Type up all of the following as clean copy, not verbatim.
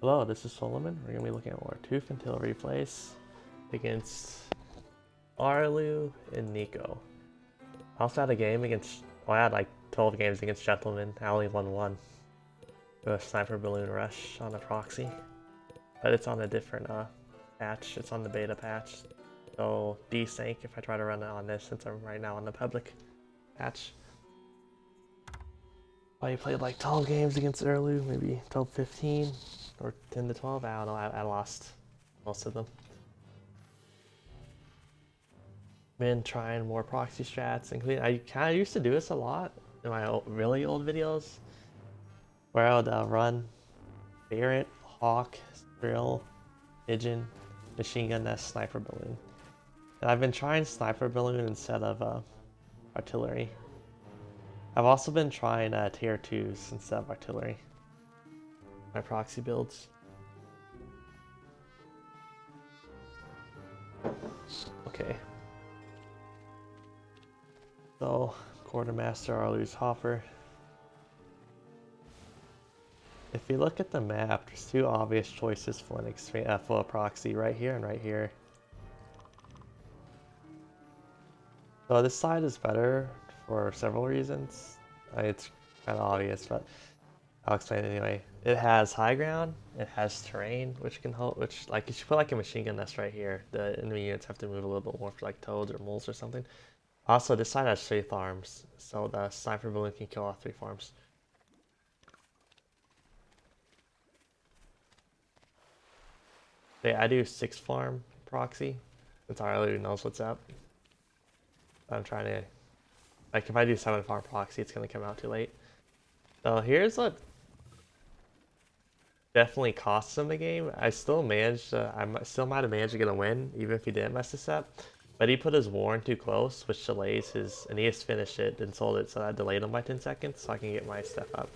Hello, this is Solomon. We're going to be looking at more Tooth and Tail replays against Arlu and Nico. I also had a game against, well, I had like 12 games against Gentlemen. I only won one. It was Sniper Balloon Rush on a Proxy. But it's on a different patch. It's on the beta patch. So desync if I try to run it on this since I'm right now on the public patch. I played like 12 games against Arlu, maybe 12, 15. Or 10 to 12, I don't know, I lost most of them. Been trying more proxy strats, including, I kind of used to do this a lot in my really old videos, where I would run Ferret, Hawk, Drill, Pigeon, Machine Gun Nest, Sniper Balloon. And I've been trying Sniper Balloon instead of Artillery. I've also been trying Tier 2s instead of Artillery. My proxy builds. Okay. So, Quartermaster, Arlu's Hopper. If you look at the map, there's two obvious choices for an for a proxy, right here and right here. So this side is better for several reasons. It's kind of obvious, but I'll explain it anyway. It has high ground, it has terrain, which can help, like you should put like a machine gun nest right here. The enemy units have to move a little bit more for like toads or moles or something. Also, this side has 3 farms, so the Sniper Balloon can kill all 3 farms. Yeah, I do 6 farm proxy, since Arlu knows what's up. I'm trying to, like if I do 7 farm proxy, it's going to come out too late. So here's what definitely costs him the game. I still managed, I still might have managed to get a win, even if he didn't mess this up. But he put his Warren too close, which delays his, and he just finished it, then sold it, so I delayed him by 10 seconds so I can get my stuff up.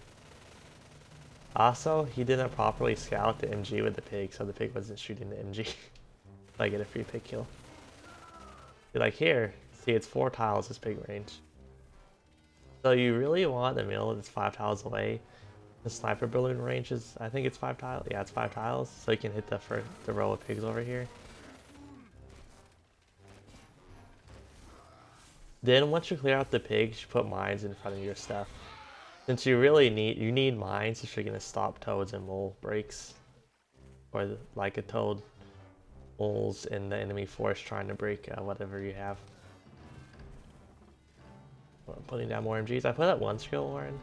Also, he didn't properly scout the MG with the pig, so the pig wasn't shooting the MG. So I get a free pig kill. See, like here, see it's 4 tiles this pig range. So you really want a mill that's 5 tiles away. The Sniper Balloon range is, I think it's 5 tiles. Yeah, it's 5 tiles, so you can hit the row of pigs over here. Then once you clear out the pigs, you put mines in front of your stuff. Since you really need mines if you're gonna stop toads and mole breaks, or like a toad, moles in the enemy force trying to break whatever you have. I'm putting down more MGs. I put that 1 skill Warren.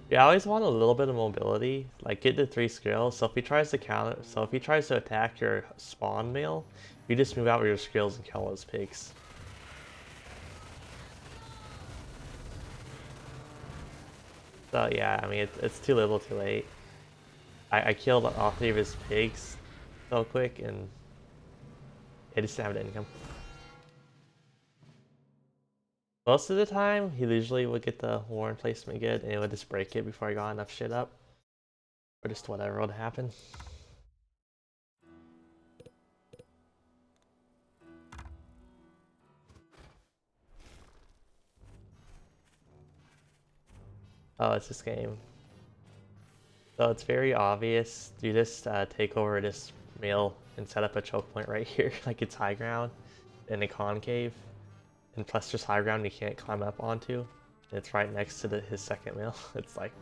Yeah, I always want a little bit of mobility, like get to 3 skills. So if he tries to counter, so if he tries to attack your spawn male, you just move out with your skills and kill those pigs. So yeah, I mean it's too little, too late. I killed all 3 of his pigs so quick, and he just didn't have the income. Most of the time, he usually would get the Warren placement good, and it would just break it before I got enough shit up. Or just whatever would happen. Oh, it's this game. So it's very obvious. You just take over this mill and set up a choke point right here, like it's high ground in a concave. And plus just high ground you can't climb up onto. It's right next to his second mill. It's like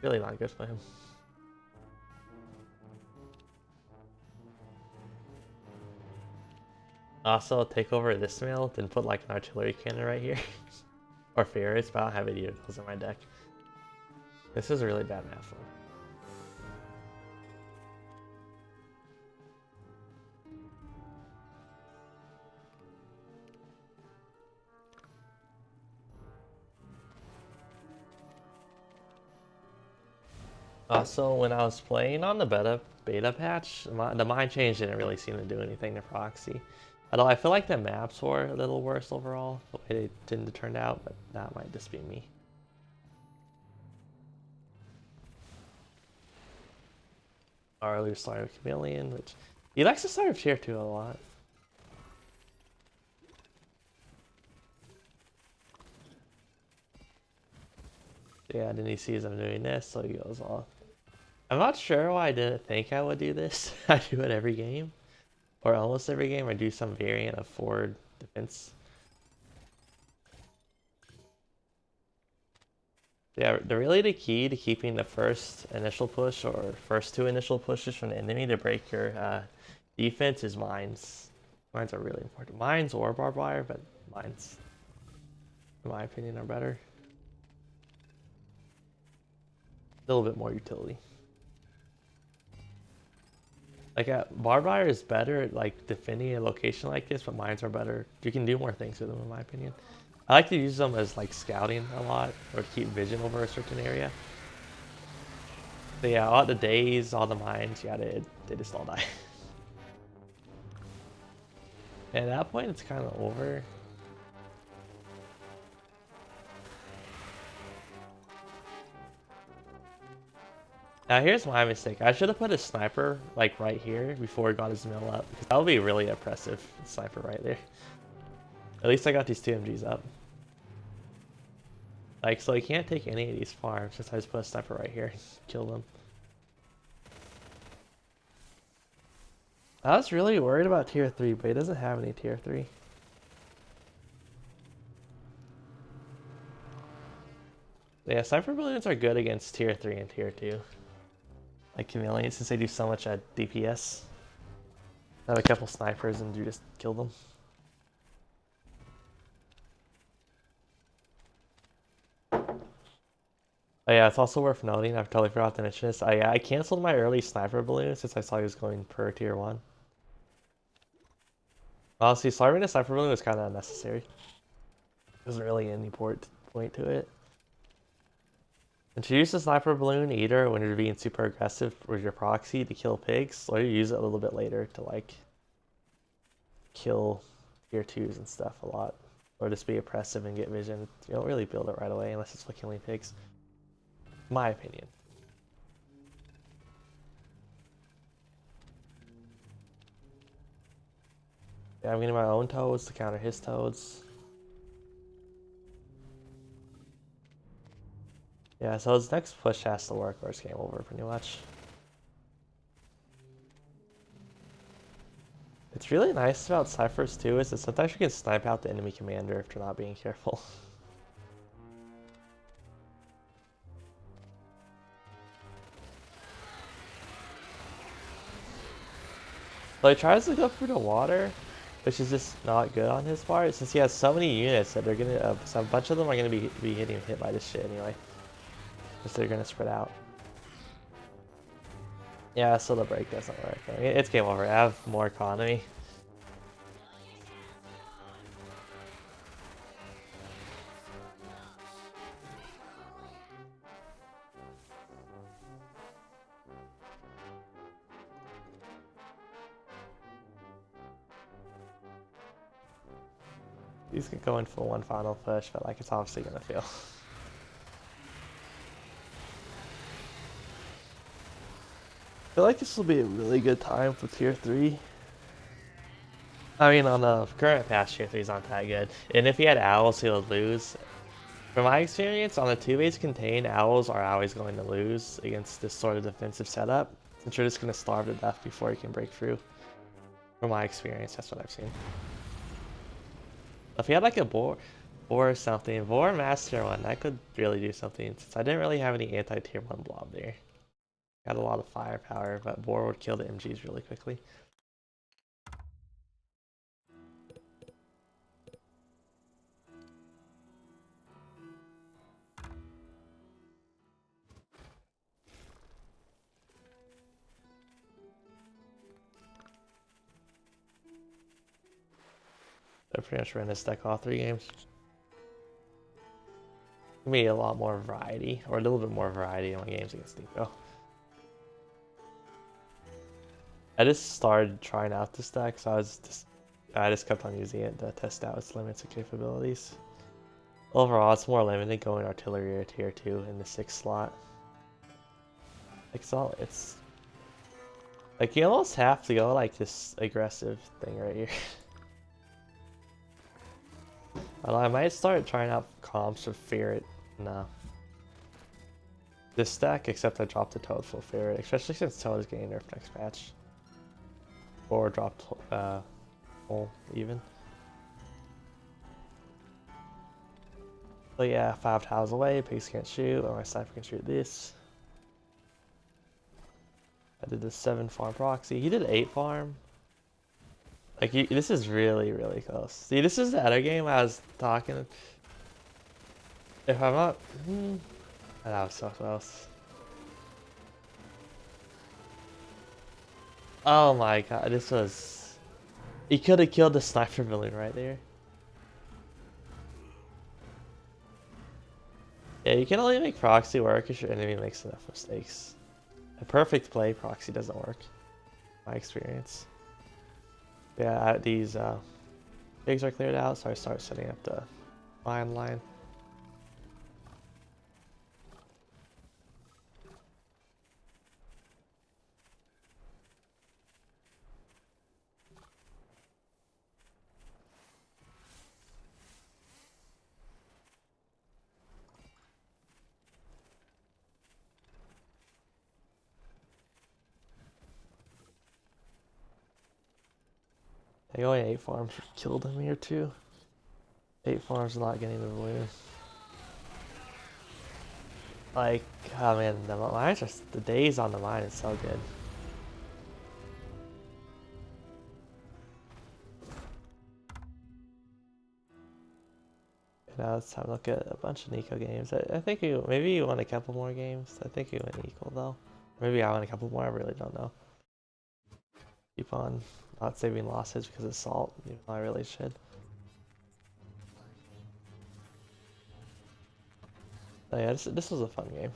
really not good for him. Also, take over this mill, then put like an artillery cannon right here. Or ferrets, but I don't have any of those in my deck. This is a really bad map for him. Also, when I was playing on the beta patch, the mine change didn't really seem to do anything to Proxy. Although I feel like the maps were a little worse overall, the way they tend to turn out, but that might just be me. Arlu started with Chameleon, which he likes to start with tier 2 a lot. Yeah, then he sees I'm doing this, so he goes off. I'm not sure why I didn't think I would do this. I do it every game, or almost every game. I do some variant of forward defense. Yeah, really the key to keeping the first initial push or first two initial pushes from the enemy to break your defense is mines. Mines are really important. Mines or barbed wire, but mines, in my opinion, are better. A little bit more utility. Like barbed wire is better at like defending a location like this, but mines are better. You can do more things with them, in my opinion. I like to use them as like scouting a lot or to keep vision over a certain area. So yeah, all the days, all the mines, yeah, they just all die. And at that point, it's kind of over. Now here's my mistake. I should have put a sniper like right here before he got his mill up, because that would be really oppressive. Sniper right there. At least I got these two MGs up. Like, so he can't take any of these farms since I just put a sniper right here. Kill them. I was really worried about tier 3, but he doesn't have any tier 3. Yeah, sniper balloons are good against tier 3 and tier 2. Like chameleons, since they do so much at DPS. Have a couple snipers and you just kill them. Oh yeah, it's also worth noting, I've totally forgot to mention this. I canceled my early sniper balloon since I saw he was going per tier 1. Honestly, starting a sniper balloon was kind of unnecessary. There wasn't really any point to it. And to use the sniper balloon either when you're being super aggressive with your proxy to kill pigs, or you use it a little bit later to like kill tier 2s and stuff a lot. Or just be oppressive and get vision. You don't really build it right away unless it's for killing pigs. My opinion. Yeah, I'm getting my own toads to counter his toads. Yeah, so his next push has to work or it's game over pretty much. It's really nice about ciphers too is that sometimes you can snipe out the enemy commander if you're not being careful. So he tries to go through the water, which is just not good on his part since he has so many units that they're gonna, so a bunch of them are gonna be hit by this shit anyway. Because they're gonna spread out. Yeah, so the break doesn't work. It's game over. I have more economy. He's going for one final push, but like it's obviously gonna fail. I feel like this will be a really good time for tier 3. I mean, on the current patch, tier 3 is not that good. And if he had owls, he would lose. From my experience, on the 2-base contain, owls are always going to lose against this sort of defensive setup. Since you're just going to starve to death before you can break through. From my experience, that's what I've seen. If he had like a boar or something, boar master one, that could really do something. Since I didn't really have any anti-tier 1 blob there. Got a lot of firepower, but boar would kill the MGs really quickly. I pretty much ran this deck all 3 games. Give me a lot more variety, or a little bit more variety in my games against Nico. I just started trying out this deck, so I just kept on using it to test out its limits and capabilities. Overall, it's more limited going artillery or tier 2 in the 6th slot. Like it's like you almost have to go like this aggressive thing right here. Although I might start trying out comps with Fear It. No. this stack, except I dropped the Toad full favorite, especially since Toad is getting nerfed next patch. Or dropped full even. But yeah, 5 tiles away, pigs can't shoot, or my sniper can shoot this. I did the 7 farm proxy. He did 8 farm. Like, this is really, really close. See, this is the other game I was talking. If I'm not... that was so close. Oh my god, this was... He could have killed the sniper villain right there. Yeah, you can only make proxy work if your enemy makes enough mistakes. A perfect play proxy doesn't work, my experience. Yeah, these pigs are cleared out, so I start setting up the line. I only 8 farms killed him here too. 8 farms not getting the balloon. Like, oh man, the mines are, the days on the mine is so good. Now it's time to look at a bunch of Nico games. I think maybe you won a couple more games. I think you went equal though. Maybe I won a couple more, I really don't know. Keep on not saving losses because of salt, even though I really should. Oh yeah, this was a fun game.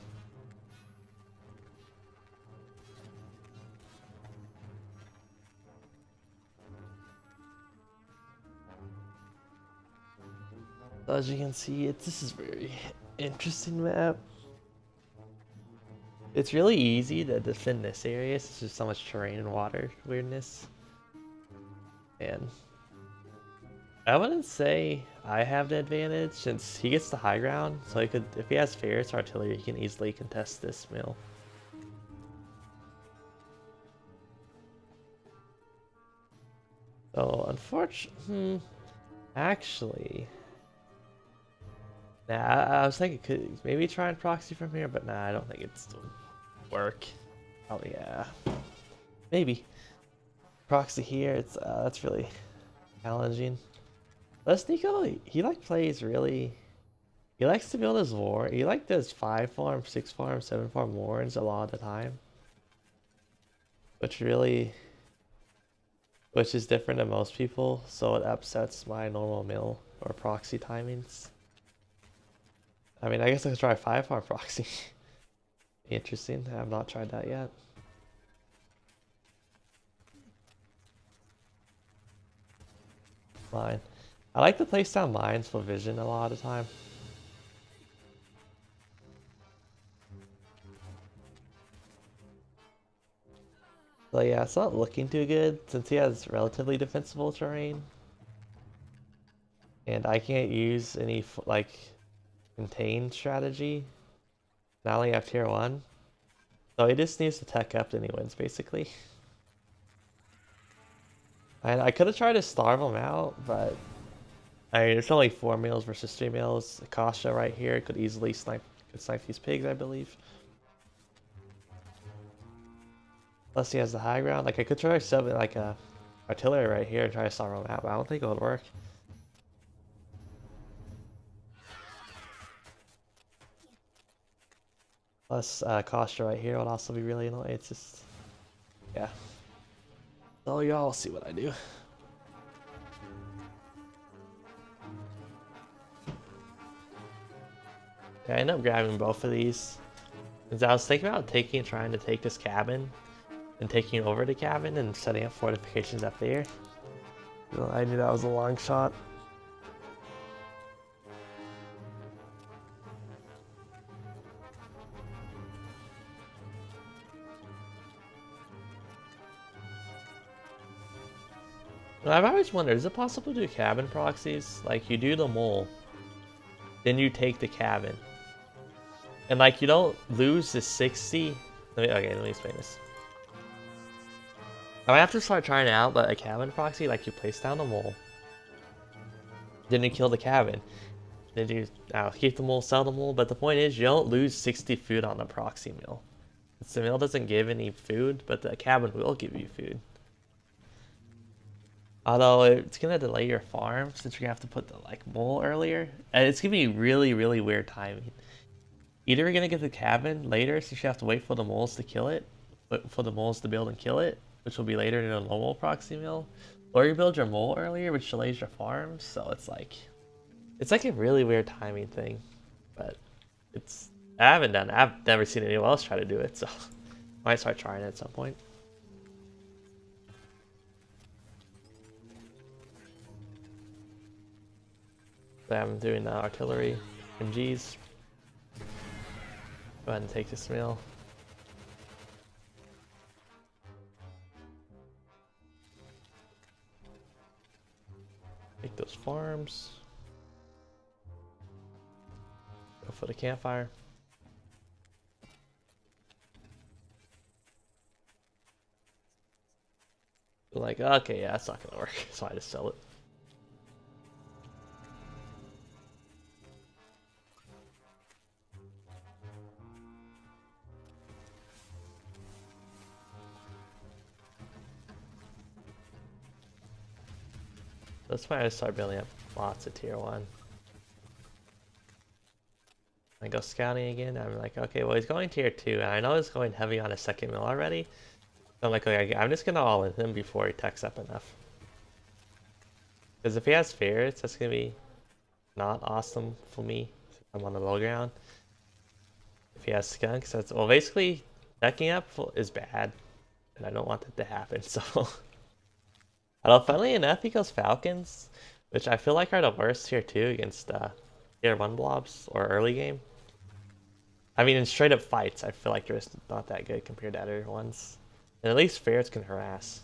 So as you can see, this is very interesting map. It's really easy to defend this area. It's just so much terrain and water weirdness. And I wouldn't say I have the advantage since he gets the high ground. So he could, if he has ferrets or artillery, he can easily contest this mill. So unfortunately, actually, nah, I was thinking could maybe try and proxy from here, but nah, I don't think it's still work. Oh yeah, maybe proxy here. It's that's really challenging. Let's Nico. He like plays really. He likes to build his war. He like does 5 farm, 6 farm, 7 farm warns a lot of the time, which is different than most people. So it upsets my normal mill or proxy timings. I mean, I guess I could try 5 farm proxy. Interesting. I have not tried that yet. Mine. I like to place down mines for vision a lot of the time. So yeah, it's not looking too good since he has relatively defensible terrain. And I can't use any like contain strategy. Now I only have tier 1. So he just needs to tech up and he wins basically. And I could have tried to starve him out, but I mean, it's only 4 meals versus 3 meals. Akasha right here could easily snipe these pigs, I believe. Plus he has the high ground. Like I could try subbing like a artillery right here and try to starve him out, but I don't think it would work. Plus Akasha right here would also be really annoying. It's just, yeah. So y'all see what I do. Okay, I end up grabbing both of these. Because I was thinking about trying to take this cabin and taking over the cabin and setting up fortifications up there. So I knew that was a long shot. I've always wondered, is it possible to do cabin proxies? Like you do the mole, then you take the cabin. And like you don't lose the 60. Let me explain this. I might have to start trying it out, but a cabin proxy, like you place down a mole, then you kill the cabin, then you keep the mole, sell the mole. But the point is, you don't lose 60 food on the proxy mill. The mill doesn't give any food, but the cabin will give you food. Although it's gonna delay your farm since you're gonna have to put the like mole earlier, and it's gonna be really really weird timing. Either you're gonna get the cabin later, so you have to wait for the moles to kill it, for the moles to build and kill it, which will be later in a normal proxy mill, or you build your mole earlier, which delays your farm. So it's like a really weird timing thing, but I've never seen anyone else try to do it, so I might start trying it at some point. So I'm doing artillery, MGs. Go ahead and take this mill. Take those farms. Go for the campfire. Like, okay, yeah, that's not gonna work, so I just sell it. That's why I start building up lots of tier 1. I go scouting again. I'm like, okay, well, he's going tier 2, and I know he's going heavy on a second mill already. So I'm like, okay, I'm just gonna all in him before he techs up enough. Because if he has ferrets, that's gonna be not awesome for me. I'm on the low ground. If he has skunks, that's well, basically teching up is bad, and I don't want that to happen. So, although funnily enough, he goes Falcons, which I feel like are the worst tier 2 against tier 1 blobs or early game. I mean, in straight up fights, I feel like they're just not that good compared to other ones. And at least ferrets can harass.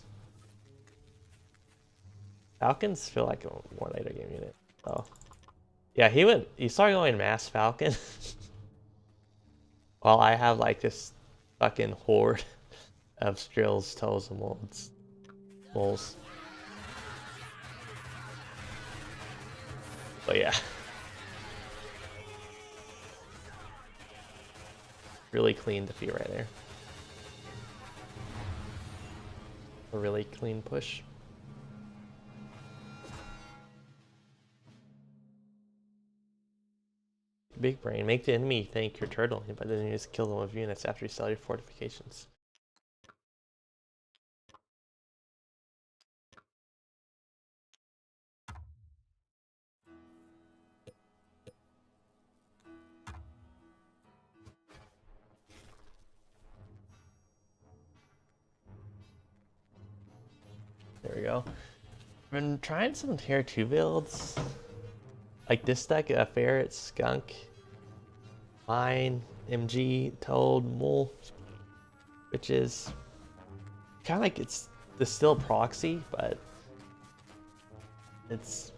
Falcons feel like a more later game unit. So, yeah, he started going mass Falcon. While I have like this fucking horde of strills, toes, and moles. But yeah. Really clean defeat right there. A really clean push. Big brain. Make the enemy think you're turtling, but then you just kill them with units after you sell your fortifications. There we go. I've been trying some tier 2 builds. Like this deck, Ferret, Skunk, Mine, MG, Toad, Mole, which is kind of like it's still Proxy, but it's...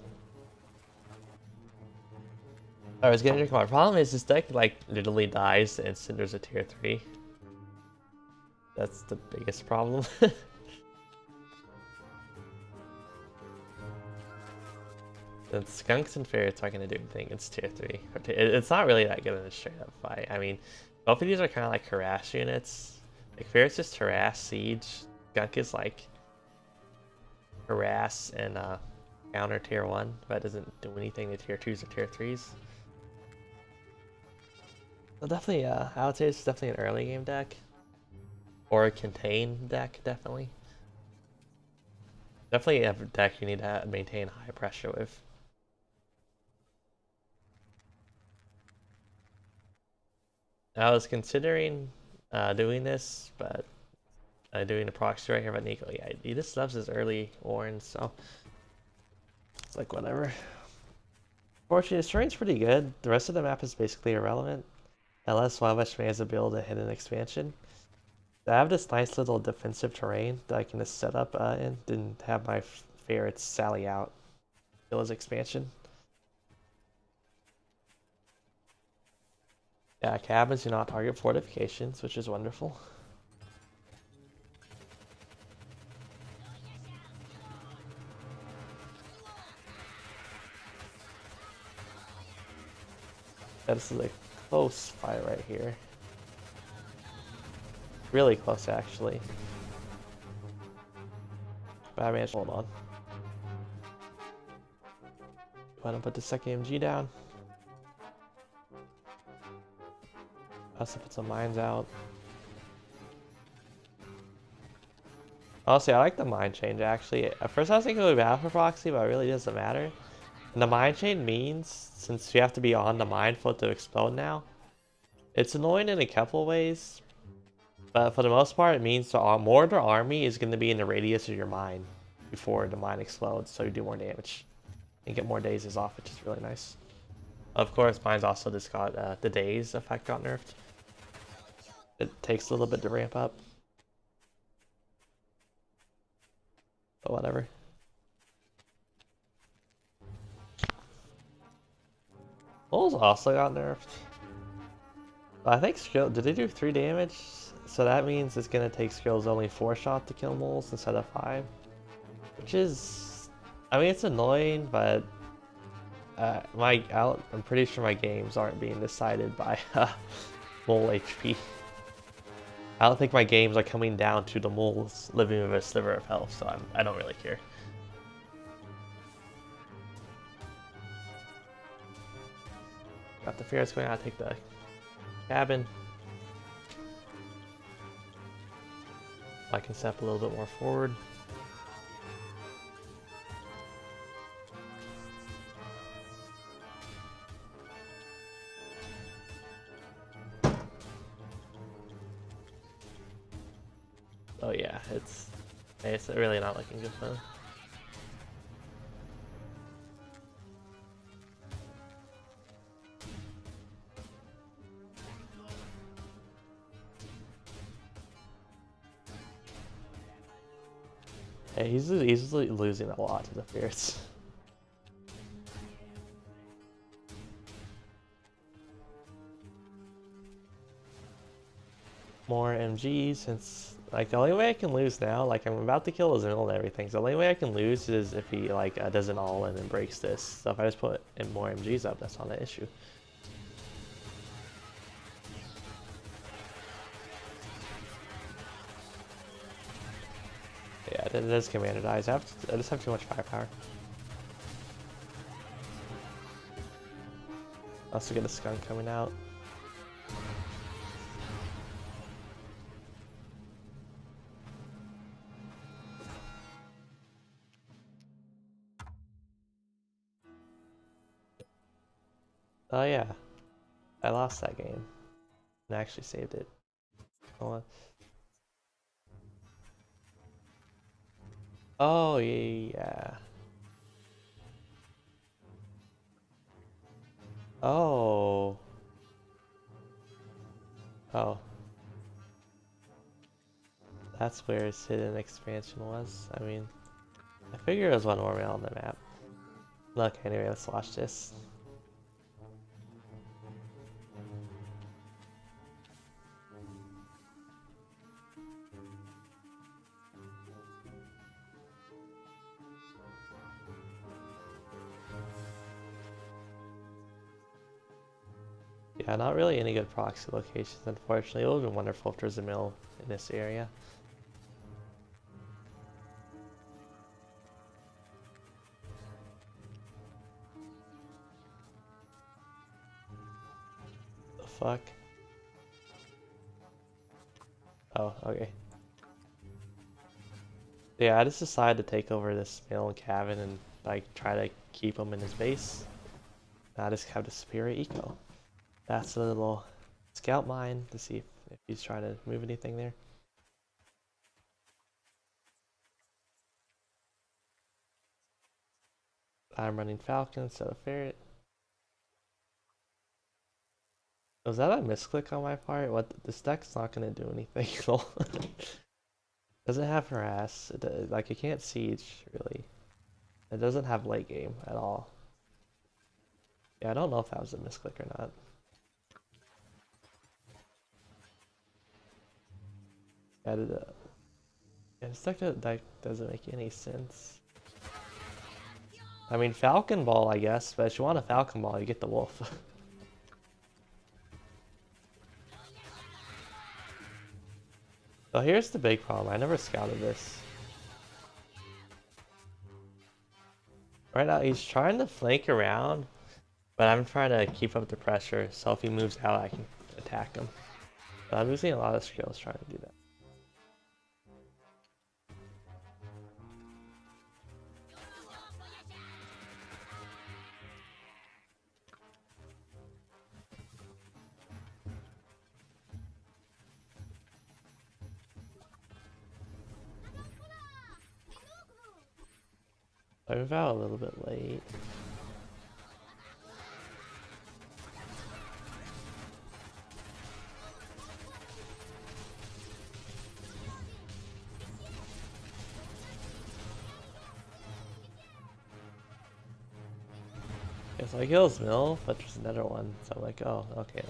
I was getting to my problem is this deck like literally dies the instant there's a tier 3. That's the biggest problem. The skunks and ferrets aren't going to do anything. It's tier 3. It's not really that good in a straight up fight. I mean, both of these are kind of like harass units. Like ferrets just harass siege. Skunk is like harass and counter tier 1, but doesn't do anything to tier 2s or tier 3s. So definitely, I would say it's definitely an early game deck. Or a contain deck, definitely. Definitely a deck you need to maintain high pressure with. I was considering doing this, but doing the proxy right here about Nico. Yeah, he just loves his early orange, so it's like whatever. Fortunately, his terrain's pretty good. The rest of the map is basically irrelevant, unless one of us has to build a hidden expansion. I have this nice little defensive terrain that I can just set up in, and have my ferrets sally out, kill his expansion. Yeah, cabins do not target fortifications, which is wonderful. Yeah, this is a close fight right here. Really close, actually. But I managed to hold on. Go ahead and put the second MG down. Also put some mines out. Honestly, I like the mine change, actually. At first I was thinking it would be bad for Proxy, but it really doesn't matter. And the mine chain means, since you have to be on the mine for it to explode now, it's annoying in a couple ways, but for the most part it means the more of the army is going to be in the radius of your mine before the mine explodes, so you do more damage and get more dazes off, which is really nice. Of course, mine's also just got the daze effect got nerfed. It takes a little bit to ramp up, but whatever. Moles also got nerfed. I think skill, did they do 3 damage? So that means it's gonna take skills only 4 shot to kill moles instead of 5. Which is, I mean, it's annoying, but I'm pretty sure my games aren't being decided by mole HP. I don't think my games are coming down to the moles living with a sliver of health, so I don't really care. Got the fears going out, take the cabin. I can step a little bit more forward. Oh yeah, it's really not looking good though. Yeah, he's losing a lot to the Fierce. More MGs, since like the only way I can lose now, like I'm about to kill his mill and everything, so the only way I can lose is if he like does an all in and breaks this. So if I just put in more MGs up, that's not an issue. Yeah, it is commander dies. I just have too much firepower. Also get a skunk coming out. Oh yeah, I lost that game and actually saved it. Oh, oh yeah. Oh. Oh. That's where his hidden expansion was. I mean, I figure it was one more mail on the map. Look, anyway, let's watch this. Yeah, not really any good proxy locations, unfortunately. It would have been wonderful if there's a mill in this area. The fuck? Oh, okay. Yeah, I just decided to take over this mill and cabin and like try to keep him in his base. I just have the superior eco. That's a little scout mine to see if he's trying to move anything there. I'm running Falcon instead of Ferret. Was that a misclick on my part? What? This deck's not gonna do anything at all. Doesn't have harass. Like, it can't siege, really. It doesn't have late game at all. Yeah, I don't know if that was a misclick or not. Yeah, this deck doesn't make any sense. I mean, Falcon Ball, I guess, but if you want a Falcon Ball, you get the Wolf. So here's the big problem. I never scouted this. Right now, he's trying to flank around, but I'm trying to keep up the pressure, so if he moves out, I can attack him. But I'm losing a lot of skills trying to do that. I move out a little bit late. Okay, so I kill his mill, but there's another one, so I'm like, oh, okay.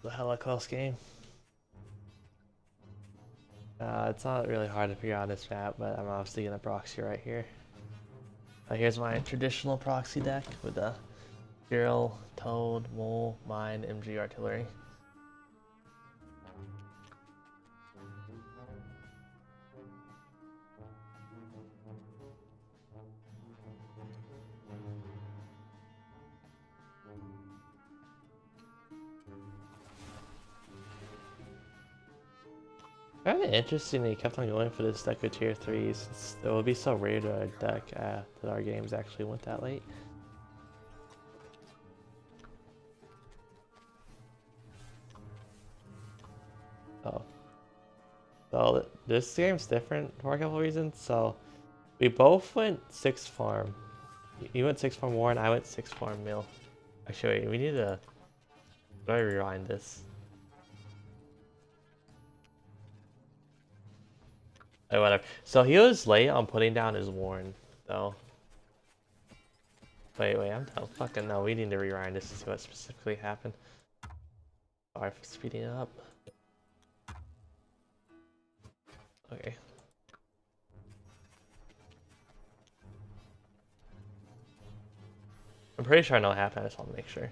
The hella close game. It's not really hard to figure out this map, but I'm obviously gonna proxy right here. Here's my traditional proxy deck with the Girl, Toad, Mole, Mine, MG, Artillery. Kind of interesting they kept on going for this deck with tier 3s. It would be so rare to our deck that our games actually went that late. Oh. So this game's different for a couple reasons. So we both went 6 farm. You went 6 farm Warren, I went 6 farm Mill. Actually, we need to... How do I rewind this? Oh, whatever. So he was late on putting down his Warren, though. Wait, I'm done. Fucking no, we need to rewind this to see what specifically happened. Sorry for speeding it up. Okay. I'm pretty sure I know what happened, I just want to make sure.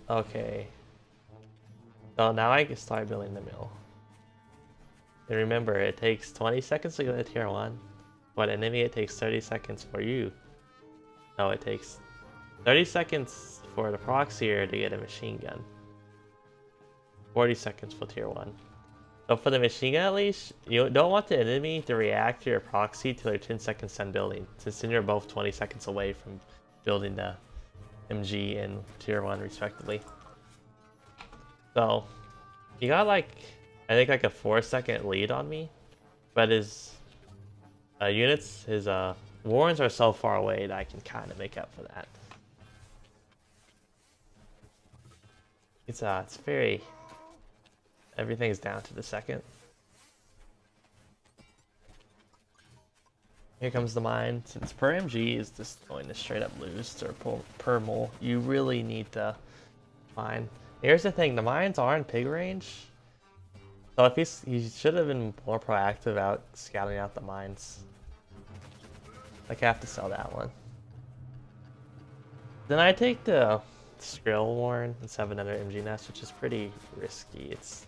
Okay. So now I can start building the mill. And remember, it takes 20 seconds to get a tier 1. But enemy, it takes 30 seconds for you. No, it takes 30 seconds for the proxier to get a machine gun. 40 seconds for tier 1. So for the machine gun at least, you don't want the enemy to react to your proxy till they're 10 seconds done building. Since then you're both 20 seconds away from building the MG and tier 1 respectively. So he got like, I think like a 4-second lead on me, but his units, his warrens are so far away that I can kind of make up for that. It's very, everything's down to the second. Here comes the mine. Since per MG is just going to straight up lose or per mole, you really need to mine. Here's the thing, the mines are in pig range. So if he should have been more proactive out scouting out the mines. Like I have to sell that one. Then I take the Skrill Warren instead of another MG nest, which is pretty risky. It's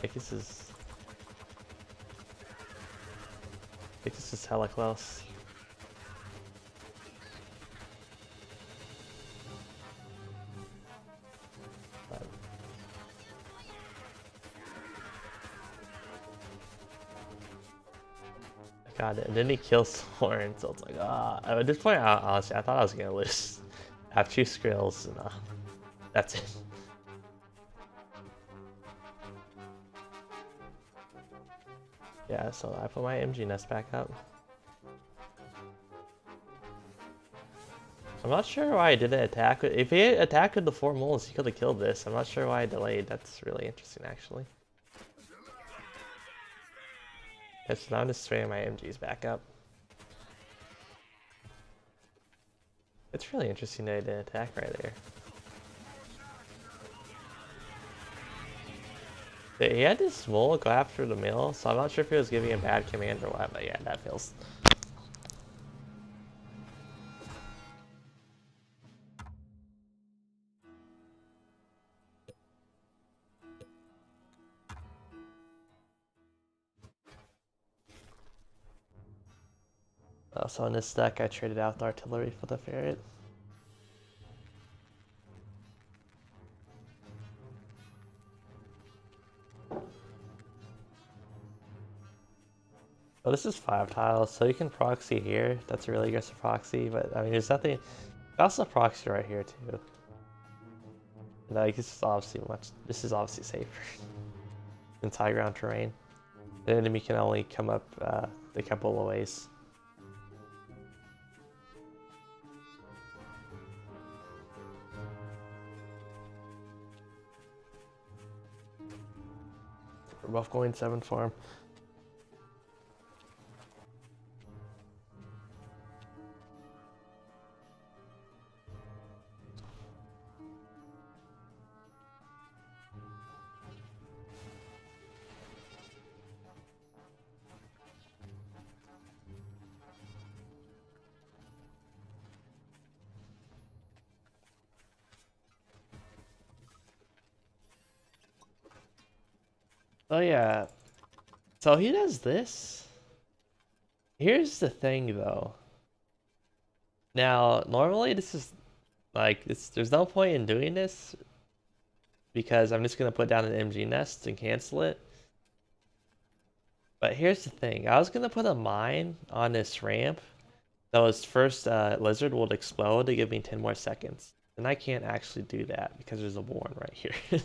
like this is hella close. But I got it, and then he kills Warren, so it's like, at this point, honestly, I thought I was gonna lose. I have 2 Skrills, and that's it. Yeah, so I put my MG nest back up. I'm not sure why I didn't attack. If he had attacked with the 4 moles, he could have killed this. I'm not sure why I delayed. That's really interesting, actually. Yeah, so now I'm just spamming my MGs back up. It's really interesting that I didn't attack right there. He had this mole go after the mill, so I'm not sure if he was giving a bad command or what, but yeah, that feels. So in this deck, I traded out the artillery for the ferret. Oh, this is 5 tiles, so you can proxy here. That's a really aggressive proxy, but I mean, there's nothing. Also proxy right here too. Like this is obviously This is obviously safer than high ground terrain. The enemy can only come up a couple of ways. We're both going 7 farm. Oh yeah. So he does this. Here's the thing though. Now, normally this is like there's no point in doing this because I'm just gonna put down an MG nest and cancel it. But here's the thing. I was gonna put a mine on this ramp. So his first lizard would explode to give me 10 more seconds. And I can't actually do that because there's a warren right here.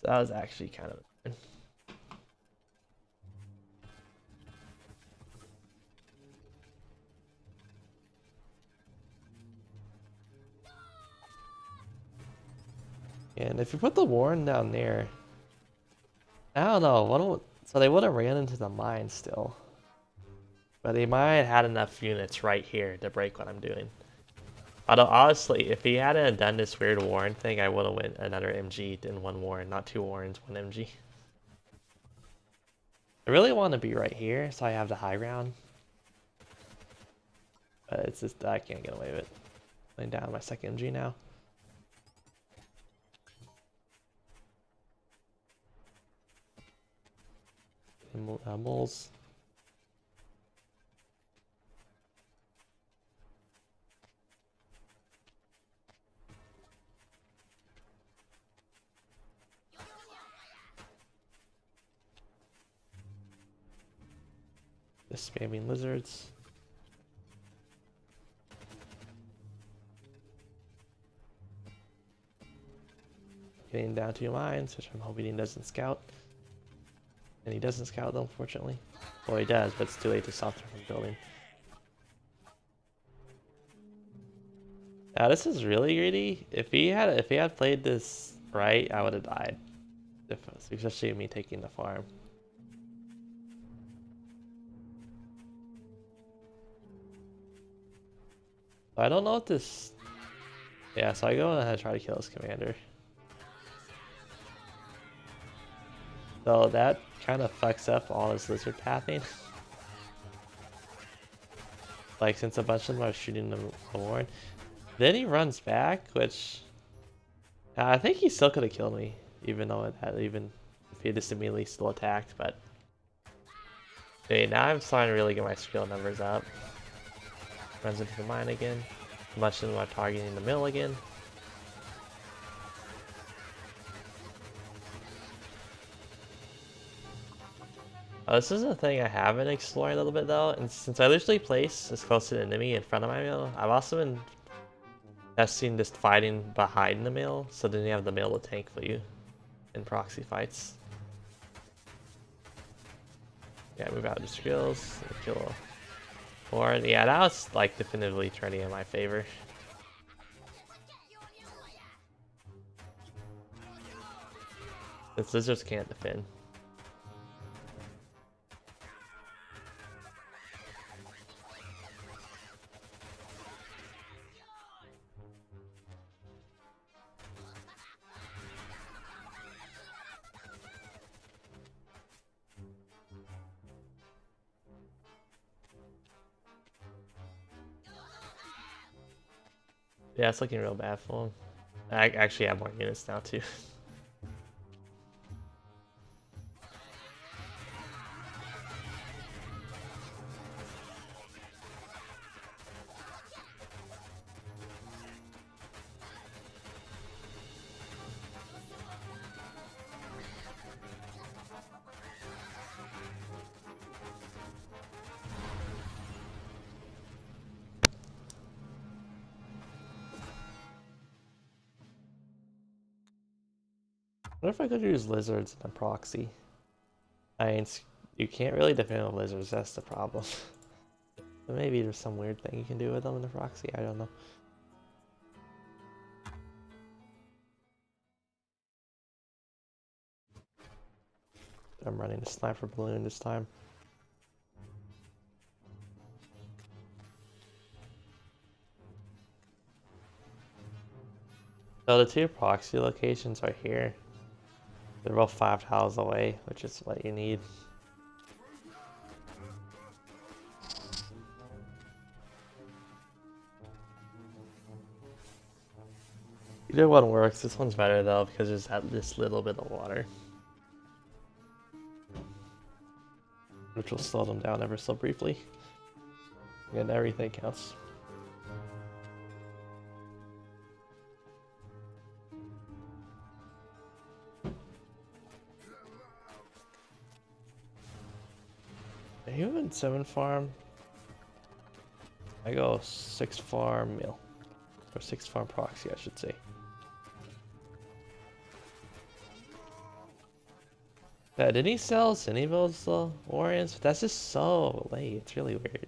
So that was actually kind of annoying. And if you put the warren down there, I don't know. So they would have ran into the mine still. But they might have had enough units right here to break what I'm doing. Although honestly, if he hadn't done this weird warren thing, I would have went another MG in 1 warren, not 2 warrens, 1 MG. I really want to be right here, so I have the high ground. But it's just I can't get away with it. Laying down my 2nd MG now. Moles. Just spamming lizards. Getting down 2 mines, which I'm hoping he doesn't scout. And he doesn't scout though, unfortunately. Well, he does, but it's too late to stop him from building. Now this is really greedy. If he had played this right, I would have died. Especially me taking the farm. I don't know what this. Yeah, so I go ahead and try to kill this commander. So that kind of fucks up all his lizard pathing. Like since a bunch of them are shooting the warren. Then he runs back, which I think he still could have killed me, even though it had if he had just immediately still attacked. But okay, now I'm starting to really get my skill numbers up. Runs into the mine again. A bunch of them are targeting the mill again. This is a thing I have been exploring a little bit though, and since I literally place as close to the enemy in front of my mill, I've also been testing just fighting behind the mill, so then you have the mill to tank for you in proxy fights. Yeah, move out the skills. Kill or yeah, that was like definitively turning in my favor. This lizards can't defend. Yeah, it's looking real bad for him. I actually have more units now too. What if I could use lizards in a proxy? I mean, you can't really defend with lizards, that's the problem. But maybe there's some weird thing you can do with them in the proxy, I don't know. I'm running a sniper balloon this time. So the two proxy locations are here. They're both 5 tiles away, which is what you need. Either one works. This one's better though because there's this little bit of water, which will slow them down ever so briefly. And everything counts. Are you in 7 farm? I go 6 farm mill. Or 6 farm proxy, I should say. Yeah, did he sell Cinevilles though? Warriors? That's just so late. It's really weird.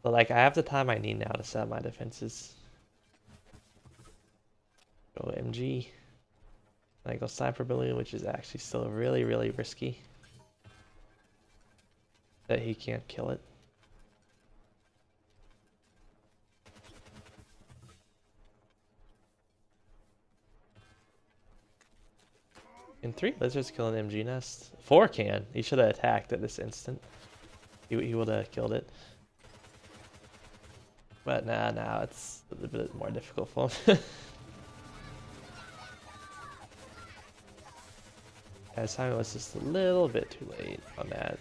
But like, I have the time I need now to set my defenses. Go MG. I go Sniper Balloon, which is actually still really, really risky. That he can't kill it. Can 3 lizards kill an MG nest? 4 can. He should have attacked at this instant. He would have killed it. But now it's a little bit more difficult for him. Yeah, his timing was just a little bit too late on that.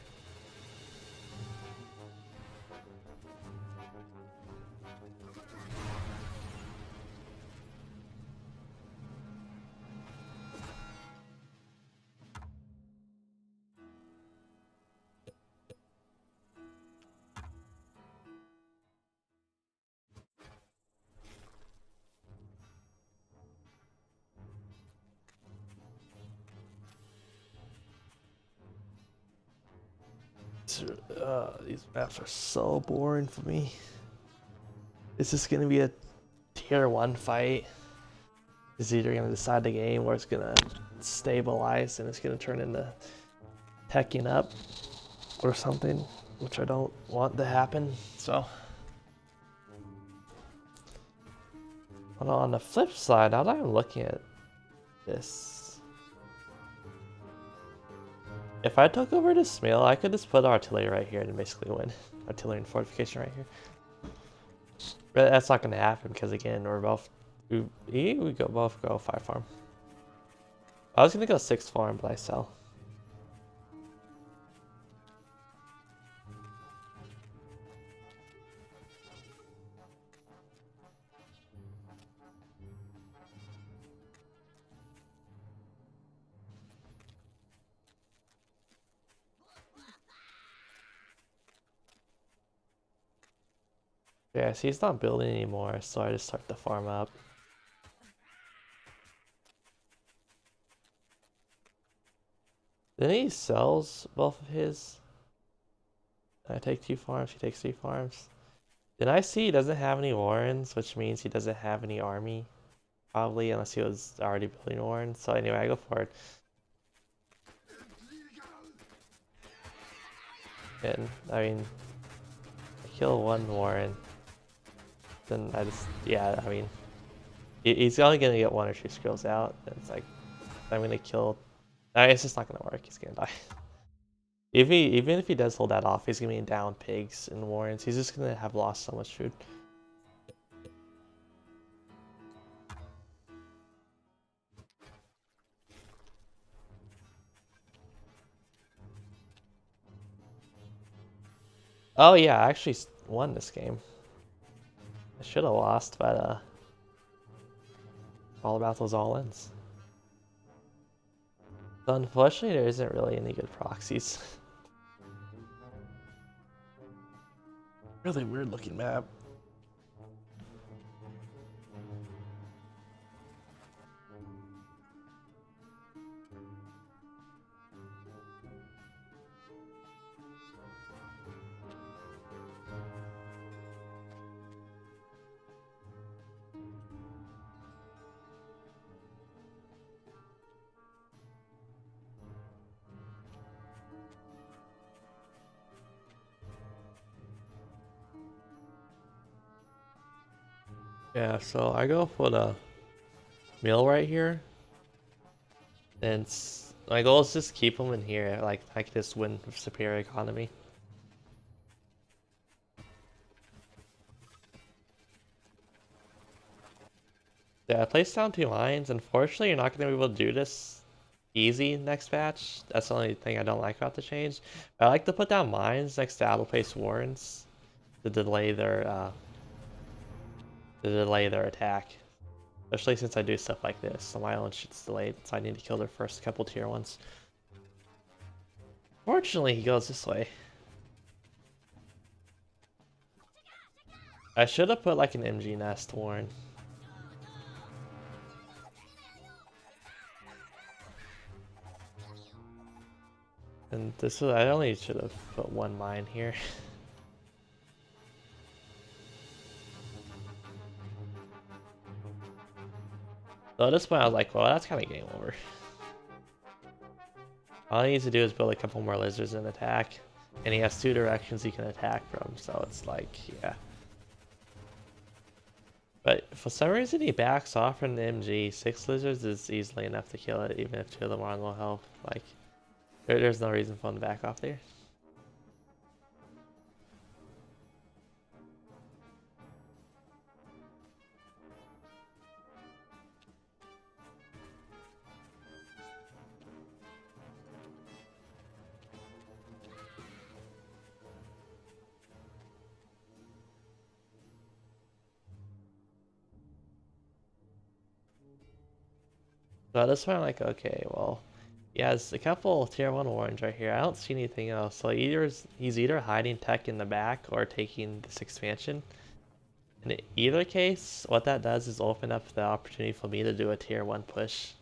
These maps are so boring for me. It's just gonna be a tier 1 fight. It's either gonna decide the game or it's gonna stabilize and it's gonna turn into teching up or something, which I don't want to happen. So, but on the flip side, now that I'm looking at this, if I took over this mill, I could just put artillery right here and basically win. Artillery and fortification right here. But that's not going to happen because again, we're both we both go 5 farm. I was going to go 6 farm, but I sell. Yeah, see, he's not building anymore, so I just start the farm up. Then he sells both of his. I take 2 farms, he takes 3 farms. Then I see he doesn't have any Warrens, which means he doesn't have any army. Probably, unless he was already building Warrens. So anyway, I go for it. And, I mean, I kill 1 Warren. Then I just, yeah, I mean, he's only gonna get 1 or 2 skills out. It's like, I'm gonna kill. It's just not gonna work. He's gonna die. Even if he does hold that off, he's gonna be down pigs and warrens. He's just gonna have lost so much food. Oh yeah, I actually won this game. I should have lost, but all about those all-ins. So unfortunately, there isn't really any good proxies. Really weird looking map. Yeah, so I go for the mill right here. And my goal is just keep them in here. Like, I can just win with superior economy. Yeah, I placed down 2 lines. Unfortunately, you're not going to be able to do this easy next patch. That's the only thing I don't like about the change. But I like to put down mines next to auto-place warrens to delay their attack. Especially since I do stuff like this, so my own shit's delayed, so I need to kill their first couple tier 1s. Fortunately, he goes this way. I should have put like an MG nest warren. And this was, I only should have put 1 mine here. So at this point I was like, well, that's kind of game over. All he needs to do is build a couple more lizards and attack. And he has 2 directions he can attack from, so it's like, yeah. But for some reason he backs off from the MG. 6 lizards is easily enough to kill it, even if 2 of them are on low health. Like, there's no reason for him to back off there. So at this point I'm like, okay, well, he has a couple tier 1 warrens right here. I don't see anything else. So he's either hiding tech in the back or taking this expansion. In either case, what that does is open up the opportunity for me to do a tier 1 push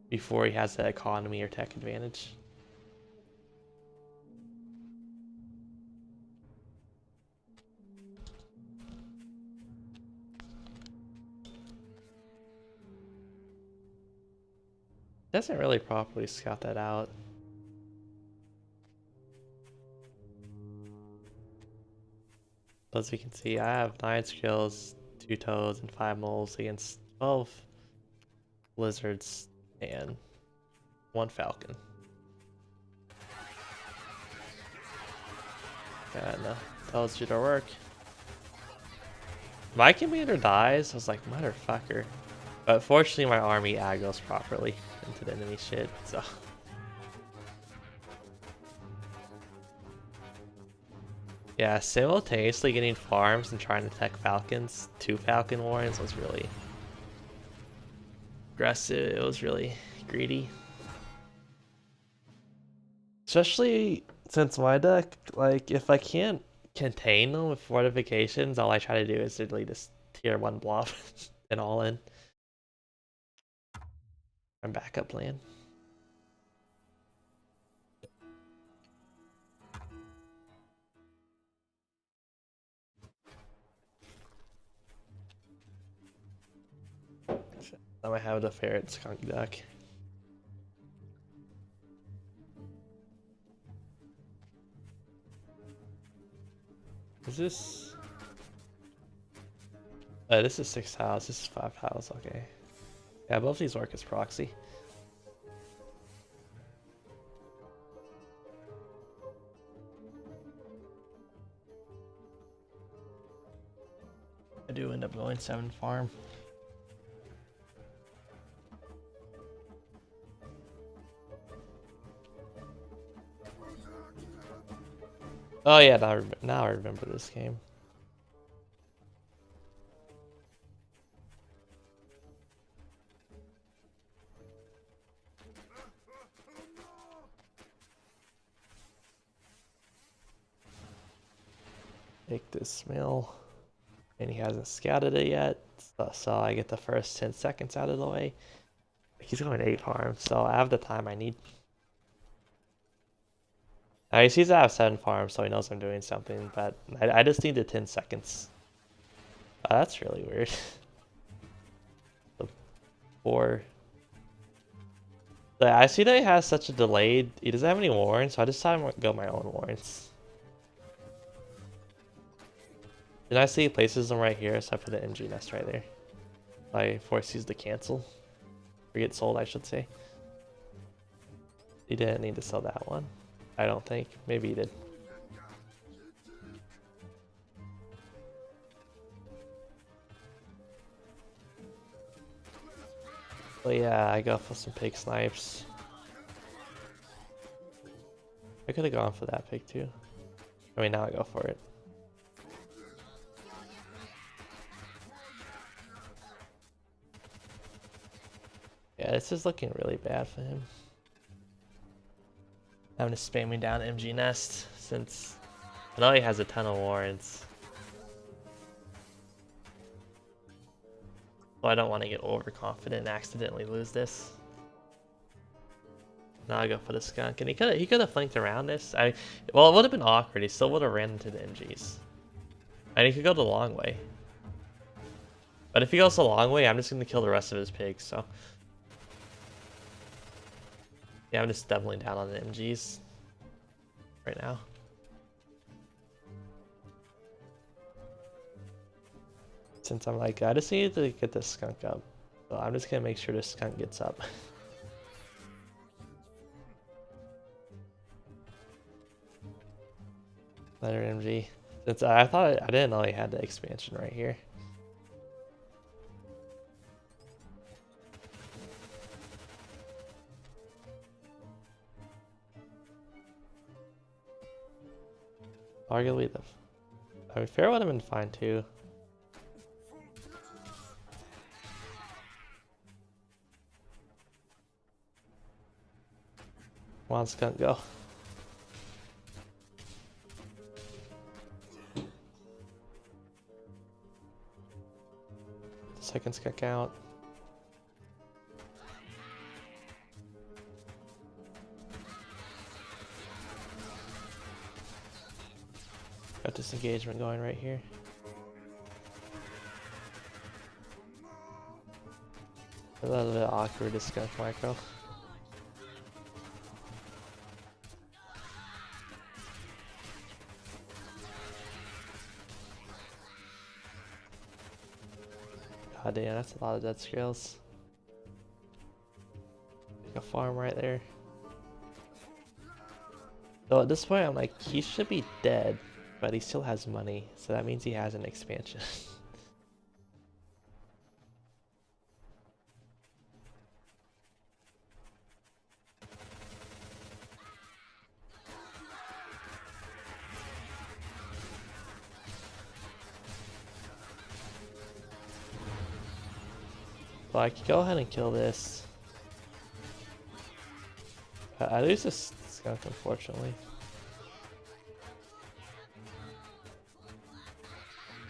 before he has the economy or tech advantage. Doesn't really properly scout that out. As you can see, I have 9 skills, 2 toads, and 5 moles against 12 lizards and 1 falcon. And tells you to work. My commander dies. I was like, motherfucker. But fortunately, my army aggros properly into the enemy shit, so. Yeah, simultaneously getting farms and trying to tech falcons, 2 falcon warrens was really aggressive. It was really greedy. Especially since my deck, like, if I can't contain them with fortifications, all I try to do is literally just tier 1 blob and all in. I'm backup plan. Now I have the ferret skunk duck. Is this? This is 6 tiles. This is 5 tiles. Okay. Yeah, both these work as proxy. I do end up going 7 farm. Oh yeah, now I remember this game. Take this mill. And he hasn't scouted it yet, so I get the first 10 seconds out of the way. He's going 8 farms, so I have the time I need. He sees I have 7 farms, so he knows I'm doing something, but I just need the 10 seconds. Oh, that's really weird. The 4. I see that he has such a delayed. He doesn't have any warrants, so I decided to go my own warrants. Then I see he places them right here, so I put an MG nest right there. I force these to cancel. Or get sold, I should say. He didn't need to sell that one. I don't think. Maybe he did. But yeah, I go for some pig snipes. I could have gone for that pig too. I mean, now I go for it. Yeah, this is looking really bad for him. I'm just spamming down MG Nest since I know he has a ton of warrants. So I don't want to get overconfident and accidentally lose this. Now I go for the skunk, and he could have flanked around this. Well, it would have been awkward. He still would have ran into the MGs, and he could go the long way. But if he goes the long way, I'm just gonna kill the rest of his pigs. So. Yeah, I'm just doubling down on the MGs right now. Since I'm like, I just need to get this skunk up. So I'm just gonna make sure this skunk gets up. Another MG. Since I thought I didn't know he had the expansion right here. Arguably I mean, fair would have been fine too. Come on, skunk, go. Second skunk out. Got disengagement going right here. A little bit awkward to skunk micro. God damn, that's a lot of dead scales. Like a farm right there. So at this point, I'm like, he should be dead, but he still has money, so that means he has an expansion. So I could go ahead and kill this. I lose this skunk, unfortunately.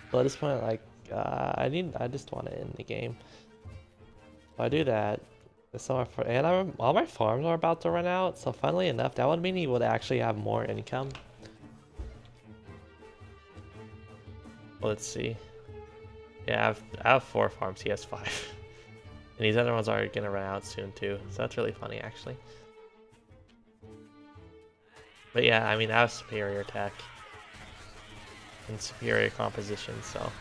But at this point, like, I just want to end the game. So I do that. And all my farms are about to run out. So funnily enough, that would mean he would actually have more income. Let's see. Yeah, I have 4 farms. He has 5. And these other ones are gonna run out soon too, so that's really funny actually. But yeah, I mean, that was superior tech and superior composition, so.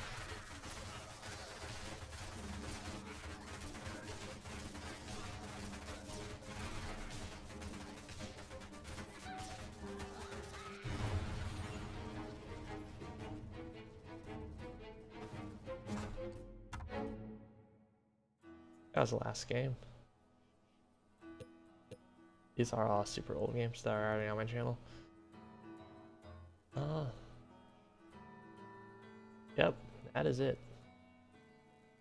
That was the last game. These are all super old games that are already on my channel. Yep, that is it.